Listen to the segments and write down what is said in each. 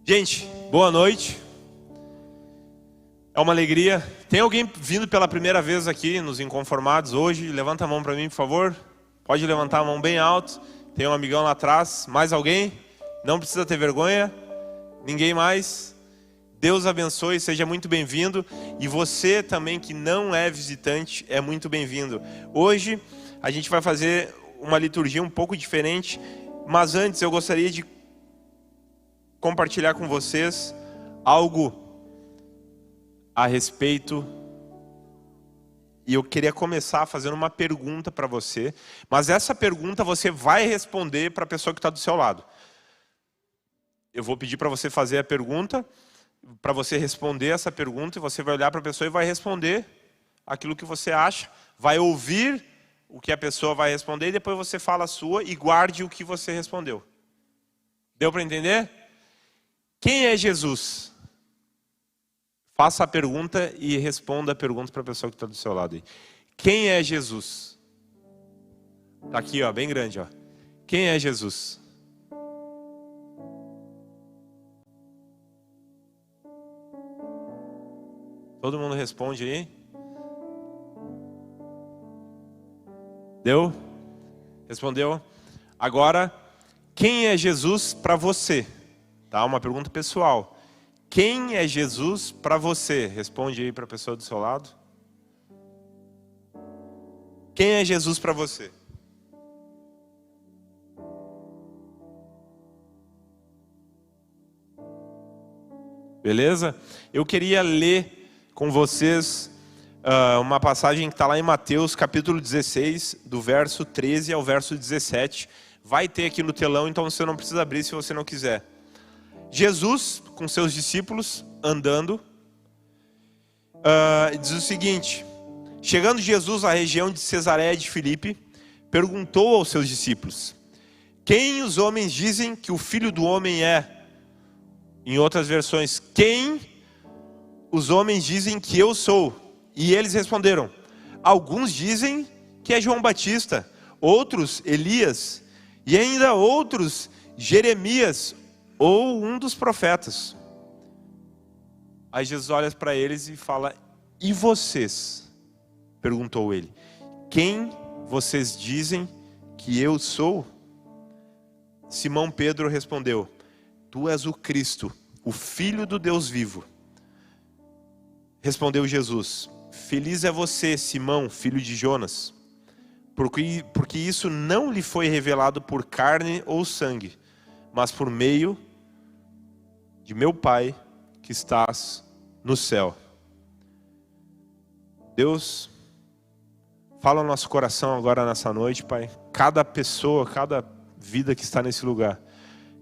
Gente, boa noite. É uma alegria. Tem alguém vindo pela primeira vez aqui nos Inconformados hoje? Levanta a mão para mim, por favor. Pode levantar a mão bem alto. Tem um amigão lá atrás. Mais alguém? Não precisa ter vergonha. Ninguém mais? Deus abençoe, seja muito bem-vindo. E você também que não é visitante, é muito bem-vindo. Hoje a gente vai fazer uma liturgia um pouco diferente. Mas antes eu gostaria de compartilhar com vocês algo a respeito, e eu queria começar fazendo uma pergunta para você, mas essa pergunta você vai responder para a pessoa que está do seu lado. Eu vou pedir para você fazer a pergunta, para você responder essa pergunta, e você vai olhar para a pessoa e vai responder aquilo que você acha, vai ouvir o que a pessoa vai responder, e depois você fala a sua e guarde o que você respondeu. Deu para entender? Quem é Jesus? Faça a pergunta e responda a pergunta para a pessoa que está do seu lado aí. Quem é Jesus? Está aqui, ó, bem grande, ó. Quem é Jesus? Todo mundo responde aí? Deu? Respondeu? Agora, quem é Jesus para você? Tá? Uma pergunta pessoal. Quem é Jesus para você? Responde aí para a pessoa do seu lado. Quem é Jesus para você? Beleza? Eu queria ler com vocês uma passagem que está lá em Mateus capítulo 16, do verso 13 ao verso 17. Vai ter aqui no telão, então você não precisa abrir se você não quiser. Jesus, com seus discípulos, andando, diz o seguinte: chegando Jesus à região de Cesareia de Filipe, perguntou aos seus discípulos: quem os homens dizem que o Filho do Homem é? Em outras versões, quem os homens dizem que eu sou? E eles responderam: alguns dizem que é João Batista, outros Elias, e ainda outros Jeremias, ou um dos profetas. Aí Jesus olha para eles e fala: e vocês? Perguntou ele: quem vocês dizem que eu sou? Simão Pedro respondeu: tu és o Cristo, o Filho do Deus vivo. Respondeu Jesus: feliz é você, Simão, filho de Jonas, porque isso não lhe foi revelado por carne ou sangue, mas por meio de meu Pai que estás no céu. Deus, fala no nosso coração agora nessa noite, Pai. Cada pessoa, cada vida que está nesse lugar,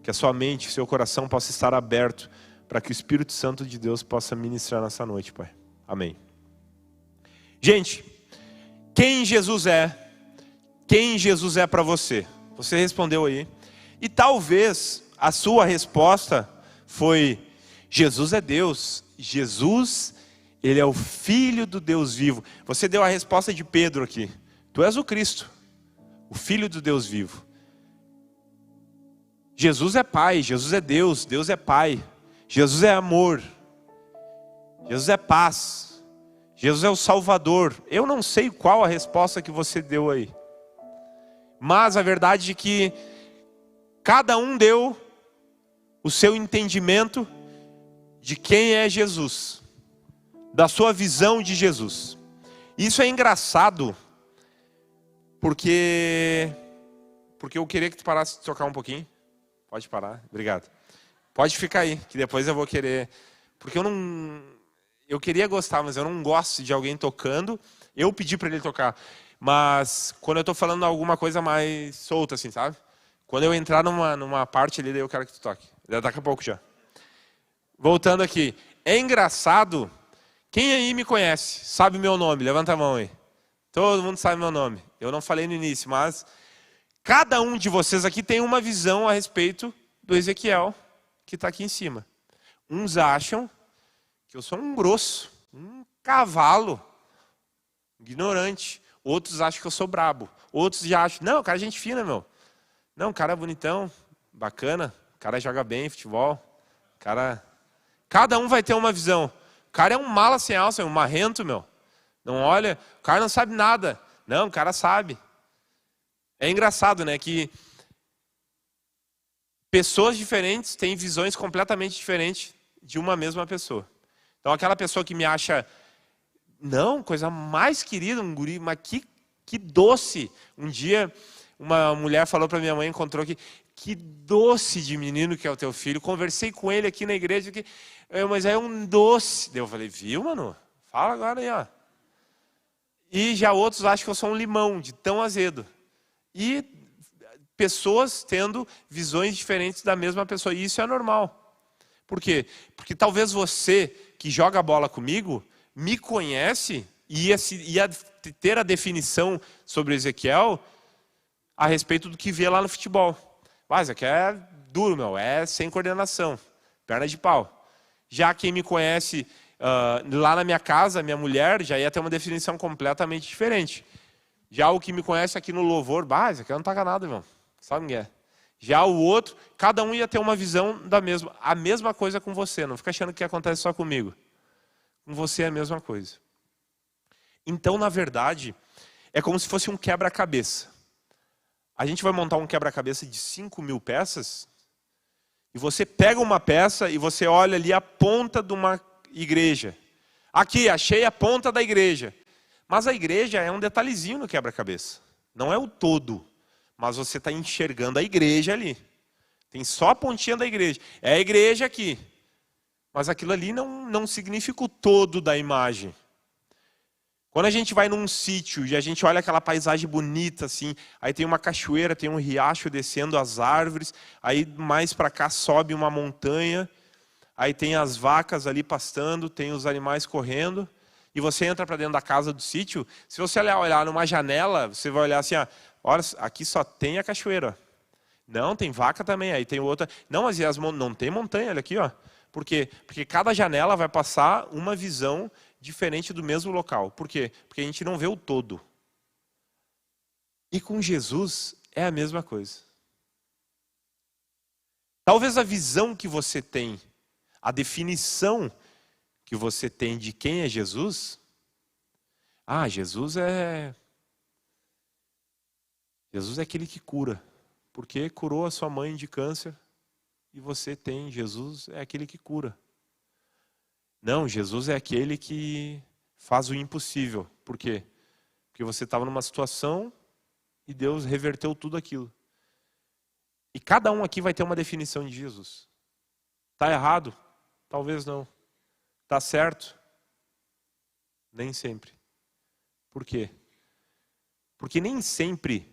que a sua mente, seu coração possa estar aberto para que o Espírito Santo de Deus possa ministrar nessa noite, Pai. Amém. Gente, quem Jesus é? Quem Jesus é para você? Você respondeu aí. E talvez a sua resposta foi: Jesus é Deus. Jesus, Ele é o Filho do Deus vivo. Você deu a resposta de Pedro aqui. Tu és o Cristo, o Filho do Deus vivo. Jesus é Pai, Jesus é Deus, Deus é Pai. Jesus é amor. Jesus é paz. Jesus é o Salvador. Eu não sei qual a resposta que você deu aí. Mas a verdade é que cada um deu o seu entendimento de quem é Jesus, da sua visão de Jesus. Isso é engraçado, porque eu queria que tu parasse de tocar um pouquinho. Pode parar, obrigado. Pode ficar aí, que depois eu vou querer, porque eu queria gostar, mas eu não gosto de alguém tocando. Eu pedi para ele tocar, mas quando eu estou falando alguma coisa mais solta assim, sabe? Quando eu entrar numa parte ali, daí eu quero que tu toque. Daqui a pouco já. Voltando aqui. É engraçado. Quem aí me conhece? Sabe meu nome? Levanta a mão aí. Todo mundo sabe meu nome. Eu não falei no início, mas cada um de vocês aqui tem uma visão a respeito do Ezequiel, que está aqui em cima. Uns acham que eu sou um grosso, um cavalo, ignorante. Outros acham que eu sou brabo. Outros já acham: não, cara, gente fina, meu. Não, cara bonitão, bacana, o cara joga bem futebol, o Cada um vai ter uma visão. O cara é um mala sem alça, é um marrento, meu. Não olha, o cara não sabe nada. Não, o cara sabe. É engraçado, né, que pessoas diferentes têm visões completamente diferentes de uma mesma pessoa. Então aquela pessoa que me acha, não, coisa mais querida, um guri, mas que doce. Um dia uma mulher falou para minha mãe, encontrou que doce de menino que é o teu filho. Conversei com ele aqui na igreja, mas é um doce. Daí eu falei, viu, mano? Fala agora aí, ó. E já outros acham que eu sou um limão, de tão azedo. E pessoas tendo visões diferentes da mesma pessoa. E isso é normal. Por quê? Porque talvez você que joga bola comigo me conhece e ia ter a definição sobre Ezequiel a respeito do que vê lá no futebol. Mas aqui é duro, meu. É sem coordenação. Perna de pau. Já quem me conhece lá na minha casa, minha mulher, já ia ter uma definição completamente diferente. Já o que me conhece aqui no louvor, isso aqui não toca nada, irmão. Sabe o que é? Já o outro, cada um ia ter uma visão a mesma coisa com você. Não fica achando que acontece só comigo. Com você é a mesma coisa. Então, na verdade, é como se fosse um quebra-cabeça. A gente vai montar um quebra-cabeça de 5.000 peças, e você pega uma peça e você olha ali a ponta de uma igreja. Aqui, achei a ponta da igreja. Mas a igreja é um detalhezinho no quebra-cabeça. Não é o todo. Mas você está enxergando a igreja ali. Tem só a pontinha da igreja. É a igreja aqui. Mas aquilo ali não significa o todo da imagem. Quando a gente vai num sítio e a gente olha aquela paisagem bonita assim, aí tem uma cachoeira, tem um riacho descendo as árvores, aí mais para cá sobe uma montanha, aí tem as vacas ali pastando, tem os animais correndo, e você entra para dentro da casa do sítio. Se você olhar numa janela, você vai olhar assim, olha, aqui só tem a cachoeira. Não, tem vaca também, aí tem outra. Não, mas não tem montanha, olha aqui, ó. Por quê? Porque cada janela vai passar uma visão diferente do mesmo local. Por quê? Porque a gente não vê o todo. E com Jesus é a mesma coisa. Talvez a visão que você tem, a definição que você tem de quem é Jesus, Jesus é aquele que cura, porque curou a sua mãe de câncer, e você tem, Jesus é aquele que cura. Não, Jesus é aquele que faz o impossível. Por quê? Porque você estava numa situação e Deus reverteu tudo aquilo. E cada um aqui vai ter uma definição de Jesus. Está errado? Talvez não. Está certo? Nem sempre. Por quê? Porque nem sempre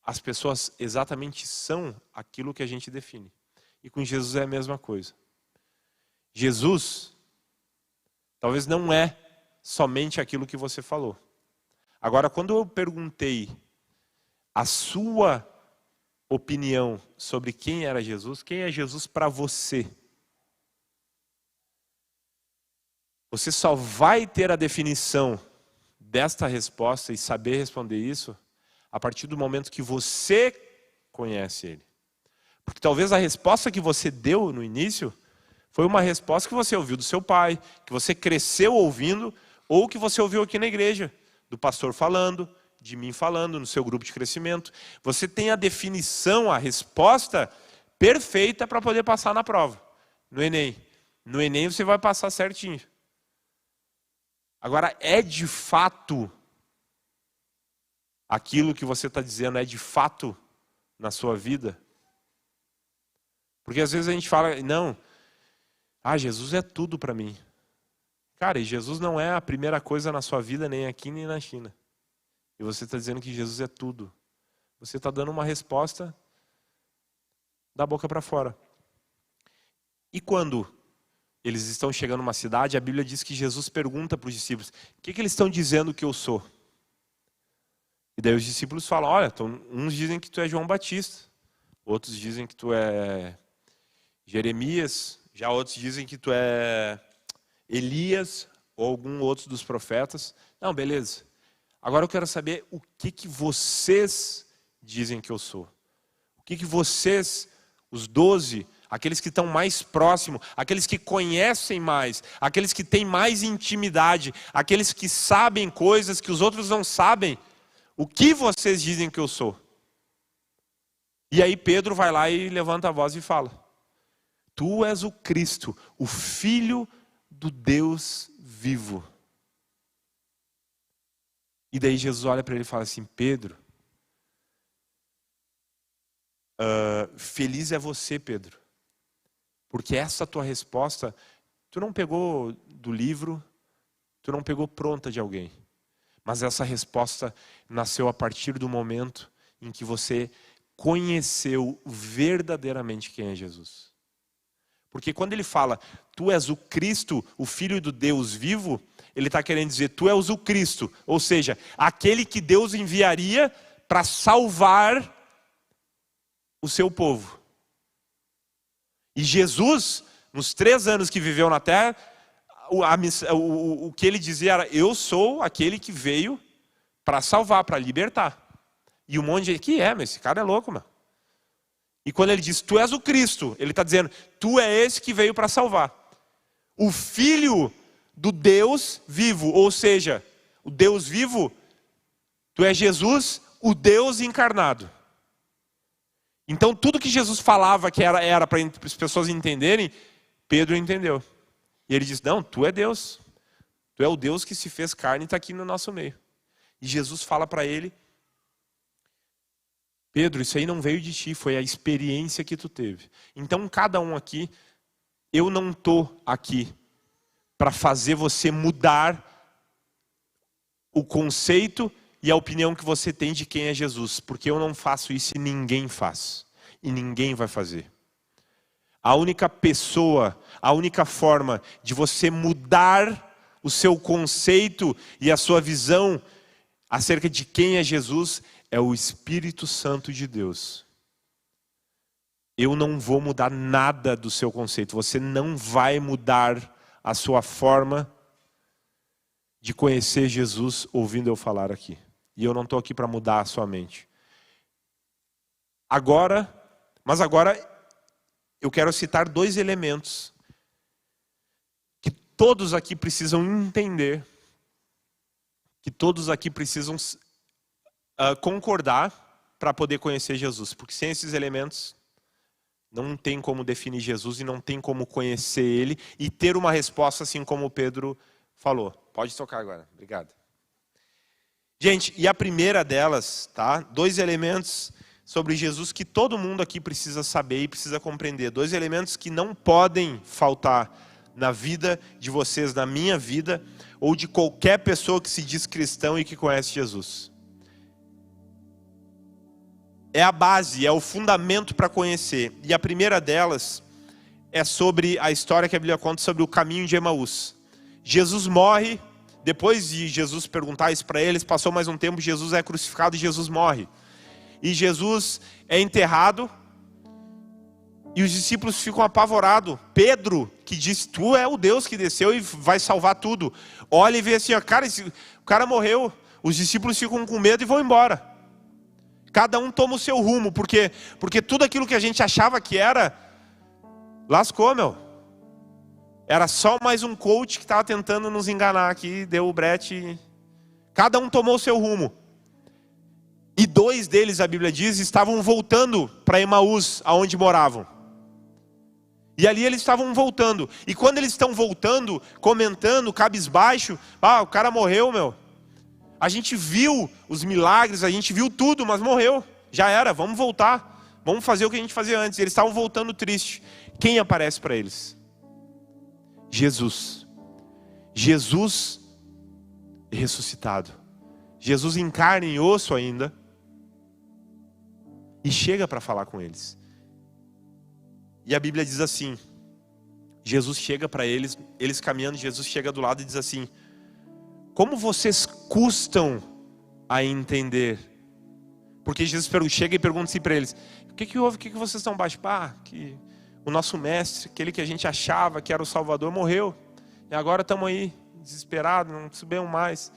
as pessoas exatamente são aquilo que a gente define. E com Jesus é a mesma coisa. Jesus talvez não é somente aquilo que você falou. Agora, quando eu perguntei a sua opinião sobre quem era Jesus, quem é Jesus para você? Você só vai ter a definição desta resposta e saber responder isso a partir do momento que você conhece Ele. Porque talvez a resposta que você deu no início foi uma resposta que você ouviu do seu pai, que você cresceu ouvindo, ou que você ouviu aqui na igreja, do pastor falando, de mim falando, no seu grupo de crescimento. Você tem a definição, a resposta perfeita para poder passar na prova, no Enem. No Enem você vai passar certinho. Agora, é de fato aquilo que você está dizendo, é de fato na sua vida? Porque às vezes a gente fala, não, Jesus é tudo para mim. Cara, e Jesus não é a primeira coisa na sua vida, nem aqui, nem na China. E você está dizendo que Jesus é tudo. Você está dando uma resposta da boca para fora. E quando eles estão chegando numa cidade, a Bíblia diz que Jesus pergunta para os discípulos, o que eles estão dizendo que eu sou? E daí os discípulos falam, olha, uns dizem que tu é João Batista, outros dizem que tu é Jeremias, já outros dizem que tu é Elias ou algum outro dos profetas. Não, beleza. Agora eu quero saber o que vocês dizem que eu sou. O que vocês, os 12, aqueles que estão mais próximos, aqueles que conhecem mais, aqueles que têm mais intimidade, aqueles que sabem coisas que os outros não sabem. O que vocês dizem que eu sou? E aí Pedro vai lá e levanta a voz e fala: tu és o Cristo, o Filho do Deus vivo. E daí Jesus olha para ele e fala assim: Pedro, feliz é você, Pedro, porque essa tua resposta, tu não pegou do livro, tu não pegou pronta de alguém, mas essa resposta nasceu a partir do momento em que você conheceu verdadeiramente quem é Jesus. Porque quando ele fala, tu és o Cristo, o Filho do Deus vivo, ele está querendo dizer, tu és o Cristo, ou seja, aquele que Deus enviaria para salvar o seu povo. E Jesus, nos 3 anos que viveu na terra, o que ele dizia era: eu sou aquele que veio para salvar, para libertar. E um monte de gente, mas esse cara é louco, meu. E quando ele diz, tu és o Cristo, ele está dizendo, tu é esse que veio para salvar. O Filho do Deus vivo, ou seja, o Deus vivo, tu és Jesus, o Deus encarnado. Então tudo que Jesus falava que era para as pessoas entenderem, Pedro entendeu. E ele diz, não, tu é Deus. Tu é o Deus que se fez carne e está aqui no nosso meio. E Jesus fala para ele, Pedro, isso aí não veio de ti, foi a experiência que tu teve. Então cada um aqui, eu não estou aqui para fazer você mudar o conceito e a opinião que você tem de quem é Jesus. Porque eu não faço isso e ninguém faz. E ninguém vai fazer. A única pessoa, a única forma de você mudar o seu conceito e a sua visão acerca de quem é Jesus é o Espírito Santo de Deus. Eu não vou mudar nada do seu conceito. Você não vai mudar a sua forma de conhecer Jesus ouvindo eu falar aqui. E eu não estou aqui para mudar a sua mente. Agora eu quero citar 2 elementos que todos aqui precisam entender, que todos aqui precisam concordar para poder conhecer Jesus. Porque sem esses elementos, não tem como definir Jesus e não tem como conhecer Ele e ter uma resposta assim como o Pedro falou. Pode tocar agora, obrigado. Gente, e a primeira delas, tá? 2 elementos sobre Jesus que todo mundo aqui precisa saber e precisa compreender. 2 elementos que não podem faltar na vida de vocês, na minha vida, ou de qualquer pessoa que se diz cristão e que conhece Jesus. É a base, é o fundamento para conhecer. E a primeira delas é sobre a história que a Bíblia conta sobre o caminho de Emaús. Jesus morre, depois de Jesus perguntar isso para eles, passou mais um tempo, Jesus é crucificado e Jesus morre. E Jesus é enterrado e os discípulos ficam apavorados. Pedro, que diz, tu é o Deus que desceu e vai salvar tudo. Olha e vê assim, ó, cara, o cara morreu. Os discípulos ficam com medo e vão embora. Cada um toma o seu rumo, porque tudo aquilo que a gente achava que era, lascou, meu. Era só mais um coach que estava tentando nos enganar aqui, deu o brete. Cada um tomou o seu rumo. E 2 deles, a Bíblia diz, estavam voltando para Emaús, aonde moravam. E ali eles estavam voltando. E quando eles estão voltando, comentando, cabisbaixo, o cara morreu, meu. A gente viu os milagres, a gente viu tudo, mas morreu. Já era, vamos voltar. Vamos fazer o que a gente fazia antes. Eles estavam voltando tristes. Quem aparece para eles? Jesus. Jesus ressuscitado. Jesus em carne e osso ainda. E chega para falar com eles. E a Bíblia diz assim. Jesus chega para eles, eles caminhando, Jesus chega do lado e diz assim: como vocês custam a entender? Porque Jesus chega e pergunta assim para eles: o que houve? O que vocês estão baixo? Que o nosso mestre, aquele que a gente achava que era o Salvador, morreu. E agora estamos aí, desesperados, não subimos mais.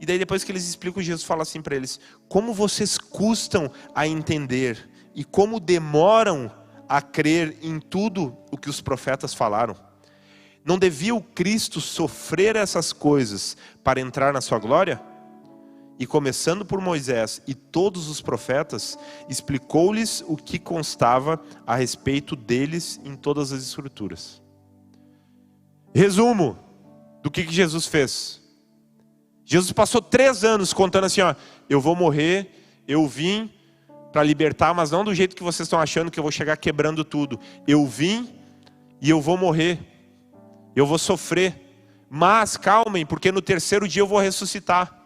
E daí depois que eles explicam, Jesus fala assim para eles: como vocês custam a entender e como demoram a crer em tudo o que os profetas falaram? Não devia o Cristo sofrer essas coisas para entrar na sua glória? E começando por Moisés e todos os profetas, explicou-lhes o que constava a respeito deles em todas as escrituras. Resumo do que Jesus fez. Jesus passou 3 anos contando assim, ó, eu vou morrer, eu vim para libertar, mas não do jeito que vocês estão achando que eu vou chegar quebrando tudo. Eu vim e eu vou morrer, eu vou sofrer, mas calmem, porque no 3º dia eu vou ressuscitar.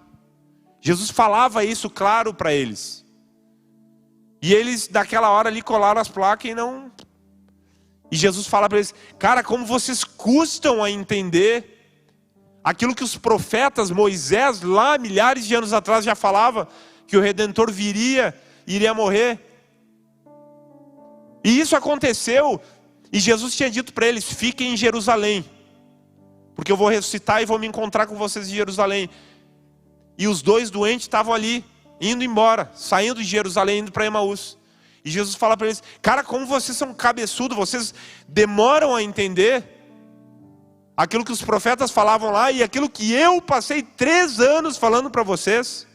Jesus falava isso claro para eles. E eles, naquela hora ali, colaram as placas e não... E Jesus fala para eles, cara, como vocês custam a entender aquilo que os profetas, Moisés, lá milhares de anos atrás já falava, que o Redentor viria, iria morrer. E isso aconteceu, e Jesus tinha dito para eles, fiquem em Jerusalém, porque eu vou ressuscitar e vou me encontrar com vocês em Jerusalém. E os 2 doentes estavam ali, indo embora, saindo de Jerusalém, indo para Emaús. E Jesus fala para eles, cara, como vocês são cabeçudos, vocês demoram a entender aquilo que os profetas falavam lá e aquilo que eu passei 3 anos falando para vocês.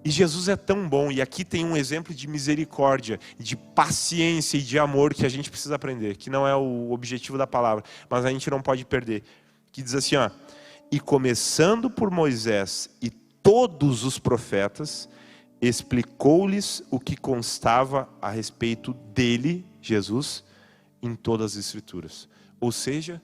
E Jesus é tão bom, e aqui tem um exemplo de misericórdia, de paciência e de amor que a gente precisa aprender, que não é o objetivo da palavra, mas a gente não pode perder. Que diz assim, ó, e começando por Moisés e todos os profetas, explicou-lhes o que constava a respeito dele, Jesus, em todas as escrituras. Ou seja,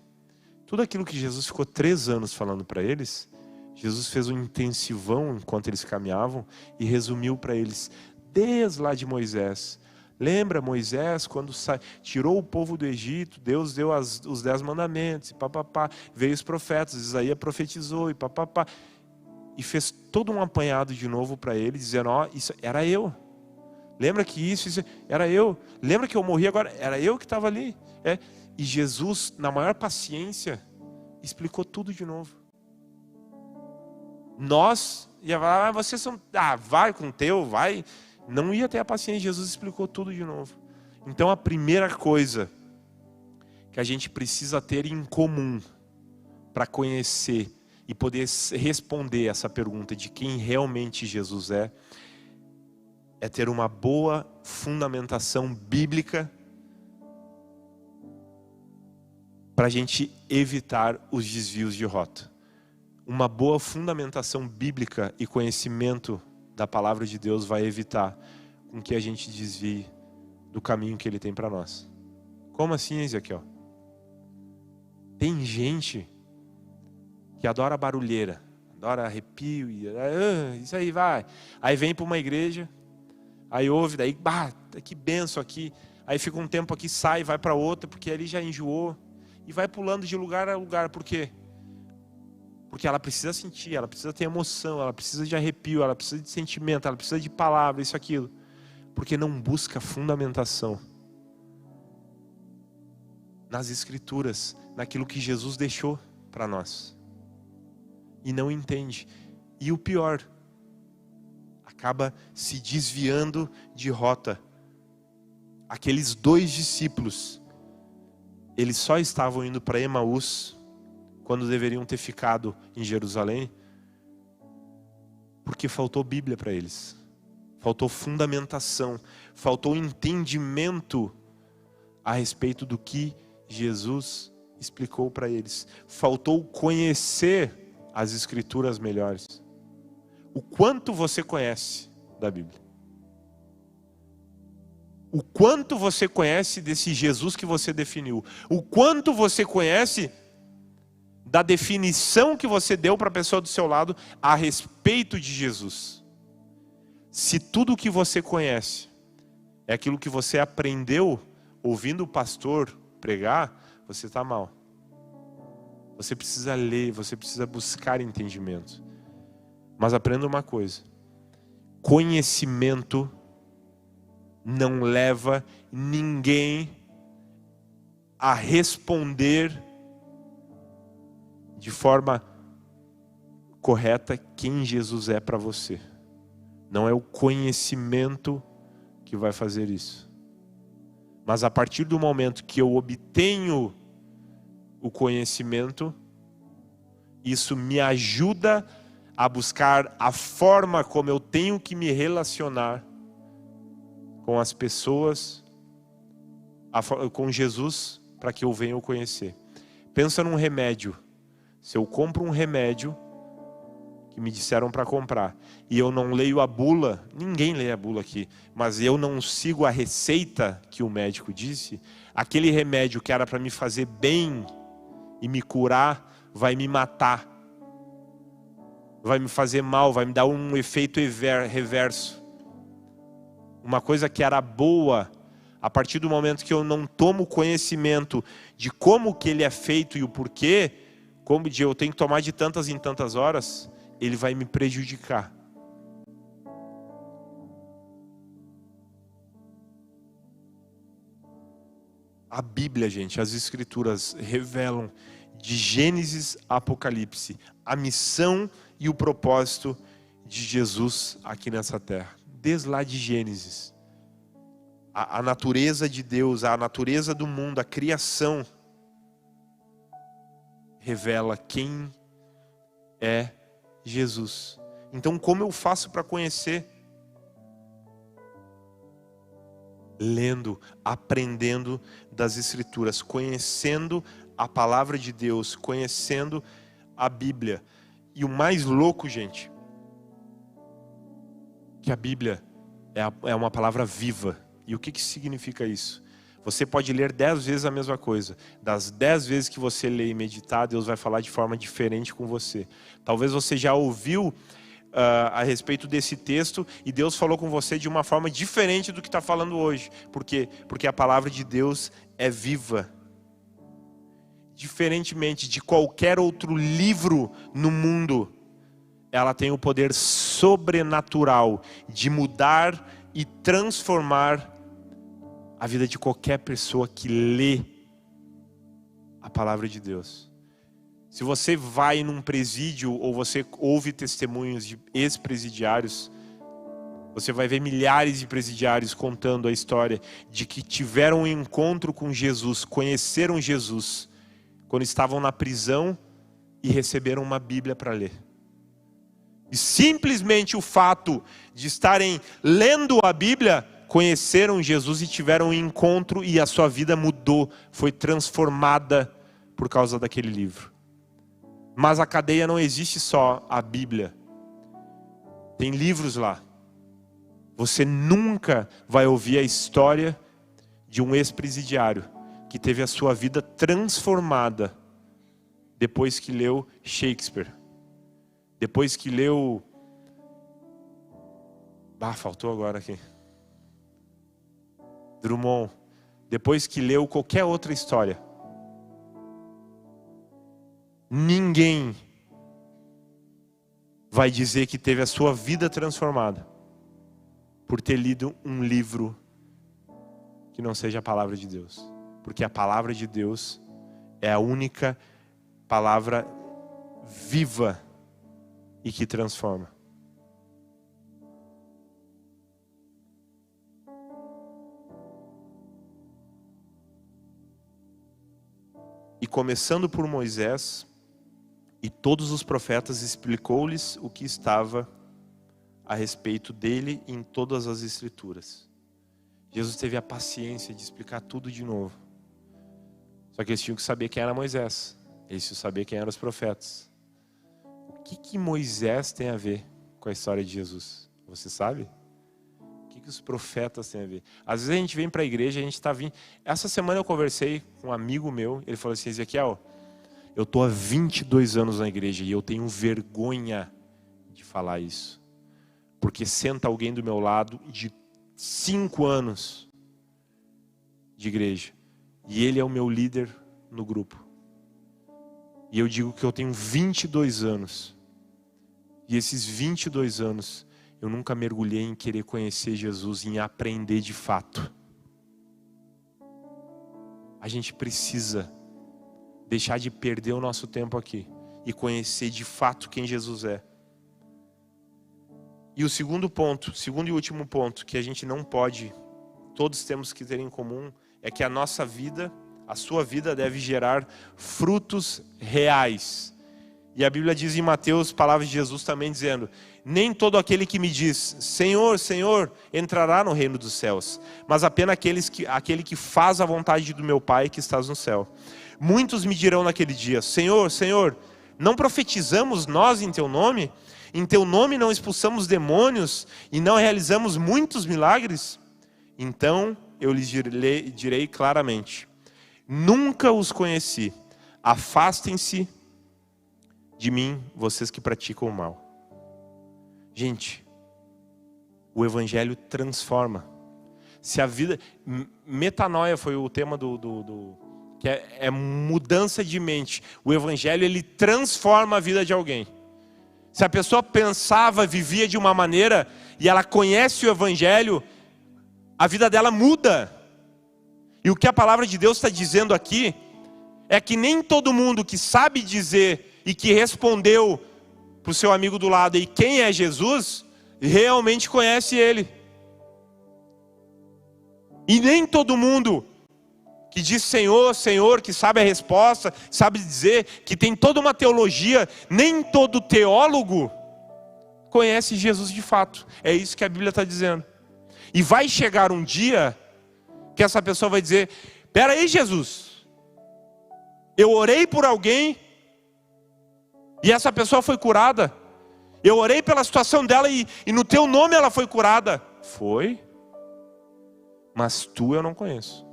tudo aquilo que Jesus ficou 3 anos falando para eles, Jesus fez um intensivão enquanto eles caminhavam e resumiu para eles, desde lá de Moisés. Lembra Moisés, quando tirou o povo do Egito, Deus deu os 10 mandamentos, e papapá, veio os profetas, Isaías profetizou, e papapá, e fez todo um apanhado de novo para ele, dizendo, ó, isso era eu. Lembra que isso era eu. Lembra que eu morri agora? Era eu que estava ali. E Jesus, na maior paciência, explicou tudo de novo. Nós, ia falar, vocês são, vai com o teu, vai... Não ia ter a paciência, Jesus explicou tudo de novo. Então a primeira coisa que a gente precisa ter em comum para conhecer e poder responder essa pergunta de quem realmente Jesus é ter uma boa fundamentação bíblica para a gente evitar os desvios de rota. Uma boa fundamentação bíblica e conhecimento da palavra de Deus vai evitar com que a gente desvie do caminho que Ele tem para nós. Como assim, Ezequiel? Tem gente que adora barulheira, adora arrepio, e isso aí vai. Aí vem para uma igreja, aí ouve, daí, que benção aqui. Aí fica um tempo aqui, sai, vai para outra, porque ali já enjoou. E vai pulando de lugar a lugar, por quê? Porque ela precisa sentir, ela precisa ter emoção, ela precisa de arrepio, ela precisa de sentimento, ela precisa de palavra, isso, aquilo. Porque não busca fundamentação nas Escrituras, naquilo que Jesus deixou para nós. E não entende. E o pior, acaba se desviando de rota. Aqueles 2 discípulos, eles só estavam indo para Emaús, quando deveriam ter ficado em Jerusalém, porque faltou Bíblia para eles, faltou fundamentação, faltou entendimento a respeito do que Jesus explicou para eles, faltou conhecer as Escrituras melhores. O quanto você conhece da Bíblia? O quanto você conhece desse Jesus que você definiu? O quanto você conhece da definição que você deu para a pessoa do seu lado a respeito de Jesus? Se tudo o que você conhece é aquilo que você aprendeu ouvindo o pastor pregar, você está mal. Você precisa ler, você precisa buscar entendimento. Mas aprenda uma coisa: conhecimento não leva ninguém a responder de forma correta quem Jesus é para você. Não é o conhecimento que vai fazer isso. Mas a partir do momento que eu obtenho o conhecimento, isso me ajuda a buscar a forma como eu tenho que me relacionar com as pessoas, com Jesus, para que eu venha o conhecer. Pensa num remédio. Se eu compro um remédio que me disseram para comprar e eu não leio a bula, ninguém lê a bula aqui, mas eu não sigo a receita que o médico disse, aquele remédio que era para me fazer bem e me curar, vai me matar, vai me fazer mal, vai me dar um efeito reverso. Uma coisa que era boa, a partir do momento que eu não tomo conhecimento de como que ele é feito e o porquê, como de eu tenho que tomar de tantas em tantas horas, ele vai me prejudicar. A Bíblia, gente, as Escrituras revelam de Gênesis a Apocalipse a missão e o propósito de Jesus aqui nessa terra. Desde lá de Gênesis. A natureza de Deus, a natureza do mundo, a criação revela quem é Jesus. Então, como eu faço para conhecer? Lendo, aprendendo das Escrituras, conhecendo a palavra de Deus, conhecendo a Bíblia. E o mais louco, gente, que a Bíblia é uma palavra viva. E o que significa isso? Você pode ler 10 vezes a mesma coisa. Das 10 vezes que você lê e meditar, Deus vai falar de forma diferente com você. Talvez você já ouviu a respeito desse texto e Deus falou com você de uma forma diferente do que está falando hoje. Por quê? Porque a palavra de Deus é viva. Diferentemente de qualquer outro livro no mundo, ela tem o poder sobrenatural de mudar e transformar a vida de qualquer pessoa que lê a palavra de Deus. Se você vai num presídio ou você ouve testemunhos de ex-presidiários, você vai ver milhares de presidiários contando a história de que tiveram um encontro com Jesus, conheceram Jesus, quando estavam na prisão e receberam uma Bíblia para ler. E simplesmente o fato de estarem lendo a Bíblia, conheceram Jesus e tiveram um encontro e a sua vida mudou, foi transformada por causa daquele livro. Mas a cadeia não existe só a Bíblia. Tem livros lá. Você nunca vai ouvir a história de um ex-presidiário que teve a sua vida transformada depois que leu Shakespeare. Depois que leu... faltou agora aqui. Drummond. Depois que leu qualquer outra história. Ninguém vai dizer que teve a sua vida transformada por ter lido um livro que não seja a palavra de Deus. Porque a palavra de Deus é a única palavra viva e que transforma. E começando por Moisés e todos os profetas, explicou-lhes o que estava a respeito dele em todas as Escrituras. Jesus teve a paciência de explicar tudo de novo. Só que eles tinham que saber quem era Moisés. Eles tinham que saber quem eram os profetas. O que Moisés tem a ver com a história de Jesus? Você sabe? O que os profetas têm a ver? Às vezes a gente vem para a igreja, a gente está vindo... Essa semana eu conversei com um amigo meu, ele falou assim: Ezequiel, eu estou há 22 anos na igreja e eu tenho vergonha de falar isso. Porque senta alguém do meu lado de 5 anos de igreja. E ele é o meu líder no grupo. E eu digo que eu tenho 22 anos. E esses 22 anos, eu nunca mergulhei em querer conhecer Jesus, em aprender de fato. A gente precisa deixar de perder o nosso tempo aqui e conhecer de fato quem Jesus é. E o segundo ponto, segundo e último ponto, que a gente não pode, todos temos que ter em comum, é que a nossa vida, a sua vida deve gerar frutos reais. E a Bíblia diz em Mateus, palavras de Jesus também dizendo: nem todo aquele que me diz, Senhor, Senhor, entrará no reino dos céus, mas apenas aquele que faz a vontade do meu Pai que estás no céu. Muitos me dirão naquele dia, Senhor, Senhor, não profetizamos nós em teu nome? Em teu nome não expulsamos demônios e não realizamos muitos milagres? Então eu lhes direi claramente, nunca os conheci, afastem-se de mim, vocês que praticam o mal. Gente, o Evangelho transforma. Se a vida... Metanoia foi o tema que é mudança de mente. O Evangelho, ele transforma a vida de alguém. Se a pessoa pensava, vivia de uma maneira, e ela conhece o Evangelho, a vida dela muda. E o que a palavra de Deus está dizendo aqui, é que nem todo mundo que sabe dizer e que respondeu para o seu amigo do lado, e quem é Jesus, realmente conhece Ele. E nem todo mundo que diz Senhor, Senhor, que sabe a resposta, sabe dizer, que tem toda uma teologia, nem todo teólogo conhece Jesus de fato. É isso que a Bíblia está dizendo. E vai chegar um dia que essa pessoa vai dizer, espera aí Jesus, eu orei por alguém e essa pessoa foi curada. Eu orei pela situação dela e no teu nome ela foi curada. Foi? Mas tu eu não conheço.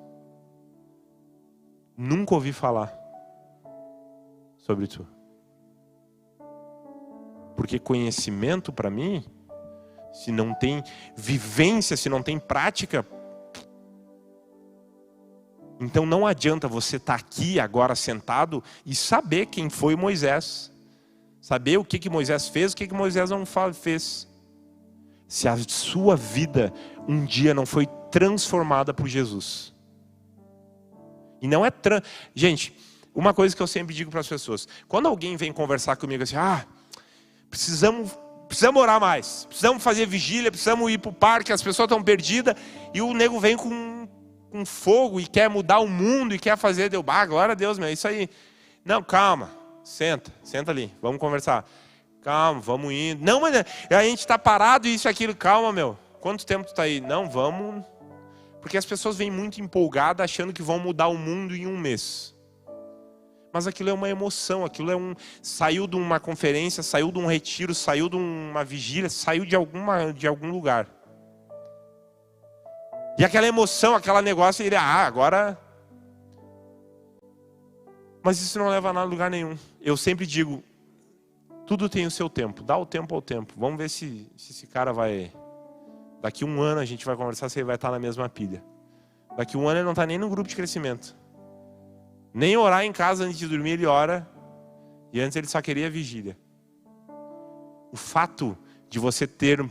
Nunca ouvi falar sobre tu. Porque conhecimento para mim, se não tem vivência, se não tem prática, então não adianta você estar aqui agora sentado e saber quem foi Moisés. Saber o que Moisés fez, o que Moisés não fez. Se a sua vida um dia não foi transformada por Jesus. E não é... Gente, uma coisa que eu sempre digo para as pessoas. Quando alguém vem conversar comigo assim, precisamos orar mais. Precisamos fazer vigília, precisamos ir para o parque, as pessoas estão perdidas. E o nego vem com fogo e quer mudar o mundo e quer fazer... glória a Deus, meu, é isso aí. Não, calma. Senta ali, vamos conversar. Calma, vamos indo. Não, mas a gente está parado e isso, aquilo. Calma, meu. Quanto tempo tu está aí? Não, vamos... Porque as pessoas vêm muito empolgadas achando que vão mudar o mundo em um mês. Mas aquilo é uma emoção, aquilo é saiu de uma conferência, saiu de um retiro, saiu de uma vigília, saiu de algum lugar. E aquela emoção, aquele negócio, ele, agora... Mas isso não leva a nada a lugar nenhum. Eu sempre digo, tudo tem o seu tempo. Dá o tempo ao tempo. Vamos ver se esse cara vai... Daqui um ano a gente vai conversar se ele vai estar na mesma pilha. Daqui um ano ele não está nem no grupo de crescimento. Nem orar em casa antes de dormir ele ora. E antes ele só queria vigília. O fato de você ter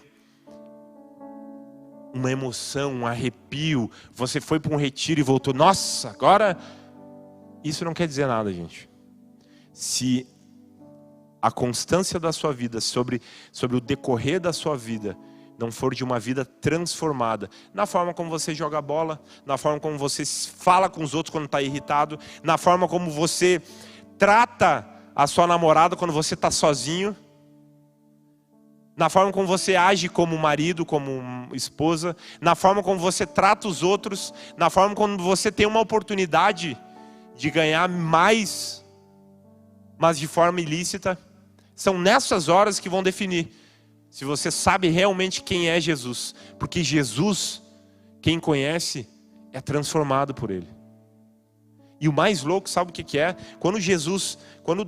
uma emoção, um arrepio, você foi para um retiro e voltou, nossa, agora... Isso não quer dizer nada, gente. Se a constância da sua vida, sobre o decorrer da sua vida, não for de uma vida transformada, na forma como você joga bola, na forma como você fala com os outros quando está irritado, na forma como você trata a sua namorada quando você está sozinho, na forma como você age como marido, como esposa, na forma como você trata os outros, na forma como você tem uma oportunidade de ganhar mais, mas de forma ilícita. São nessas horas que vão definir se você sabe realmente quem é Jesus. Porque Jesus, quem conhece, é transformado por Ele. E o mais louco, sabe o que é? Quando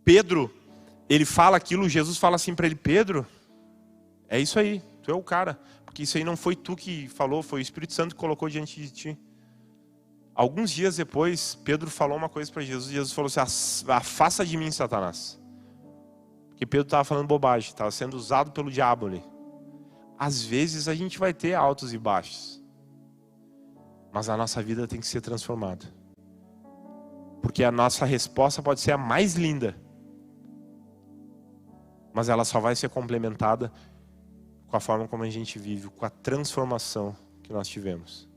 Pedro, ele fala aquilo, Jesus fala assim para ele, Pedro, é isso aí, tu é o cara. Porque isso aí não foi tu que falou, foi o Espírito Santo que colocou diante de ti. Alguns dias depois, Pedro falou uma coisa para Jesus. E Jesus falou assim, afasta de mim, Satanás. Porque Pedro estava falando bobagem, estava sendo usado pelo diabo ali. Às vezes a gente vai ter altos e baixos. Mas a nossa vida tem que ser transformada. Porque a nossa resposta pode ser a mais linda. mas ela só vai ser complementada com a forma como a gente vive, com a transformação que nós tivemos.